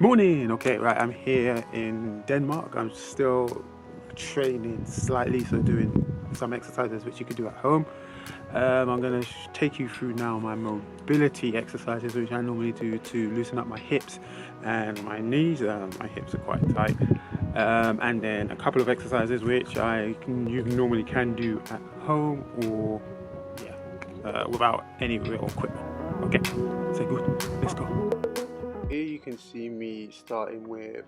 Morning. Okay, right, I'm here in Denmark. I'm still training slightly, so doing some exercises which you could do at home. I'm going to take you through now my mobility exercises which I normally do to loosen up my hips and my knees. My hips are quite tight. And then a couple of exercises which you normally can do at home or without any real equipment. Okay, say good. Let's go. Here you can see me starting with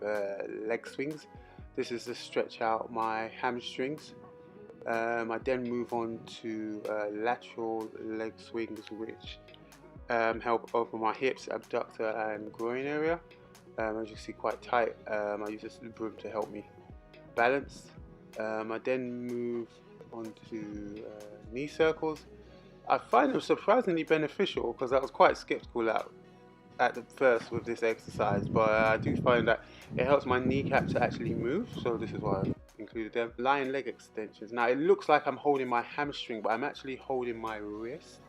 leg swings. This is to stretch out my hamstrings. I then move on to lateral leg swings, which help open my hips, abductor and groin area. As you see, quite tight. I use this broom to help me balance. I then move on to knee circles. I find them surprisingly beneficial because I was quite skeptical at the first with this exercise, but I do find that it helps my kneecap to actually move, so this is why I've included them. Lying leg extensions. Now it looks like I'm holding my hamstring, but I'm actually holding my wrist,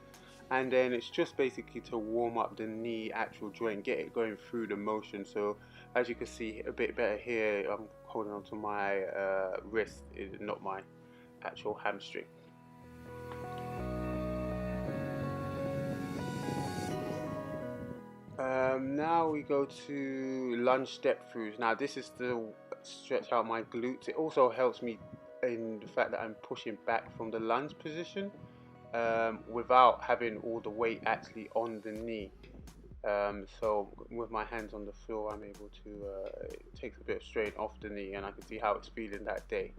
and then it's just basically to warm up the knee actual joint, get it going through the motion. So as you can see a bit better here, I'm holding onto my wrist, not my actual hamstring. Now we go to lunge step throughs. Now this is to stretch out my glutes. It also helps me in the fact that I'm pushing back from the lunge position without having all the weight actually on the knee. So with my hands on the floor, I'm able to it takes a bit of strain off the knee, and I can see how it's feeling that day.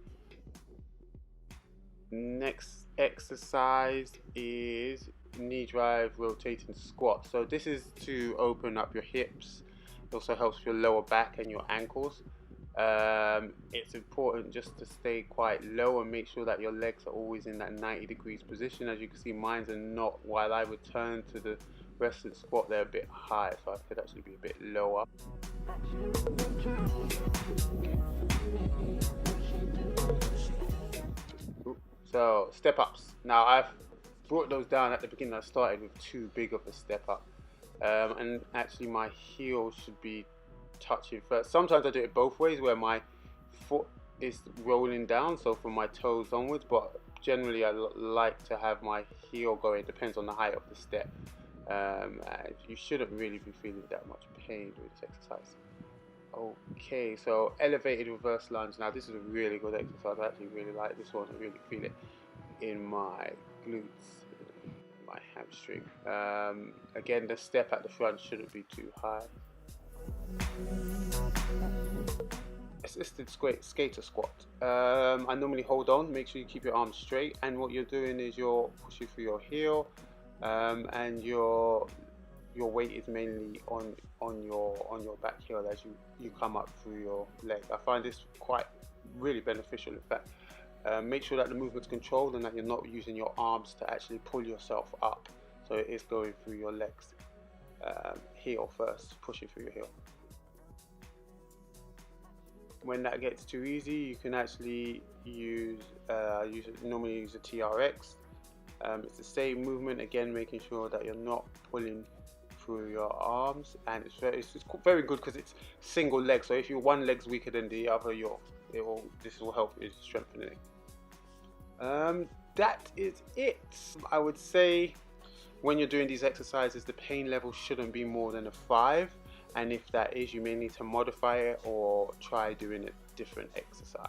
Next exercise is knee drive rotating squat. So this is to open up your hips. It also helps your lower back and your ankles. It's important just to stay quite low and make sure that your legs are always in that 90 degrees position. As you can see, mine are not. While I return to the rested squat, they're a bit high, so I could actually be a bit lower. So step ups. Now I've brought those down at the beginning. I started with too big of a step up, and actually my heel should be touching first. Sometimes I do it both ways, where my foot is rolling down, so from my toes onwards, but generally I like to have my heel going. It depends on the height of the step. You shouldn't really be feeling that much pain with this exercise. Okay, so elevated reverse lunge. Now this is a really good exercise. I actually really like this one. I really feel it in my glutes, my hamstring. Again, the step at the front shouldn't be too high. Assisted skater squat. I normally hold on. Make sure you keep your arms straight, and what you're doing is you're pushing through your heel, and your weight is mainly on your back heel as you come up through your leg. I find this quite really beneficial. In fact, make sure that the movement's controlled and that you're not using your arms to actually pull yourself up. So it is going through your legs, heel first, pushing through your heel. When that gets too easy, you can actually normally use a TRX. It's the same movement, again making sure that you're not pulling through your arms, and it's very good because it's single leg. So if your one leg's weaker than the other, this will help with strengthening. That is it. I would say when you're doing these exercises, the pain level shouldn't be more than a 5, and if that is, you may need to modify it or try doing a different exercise.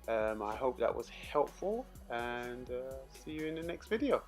I hope that was helpful, and see you in the next video.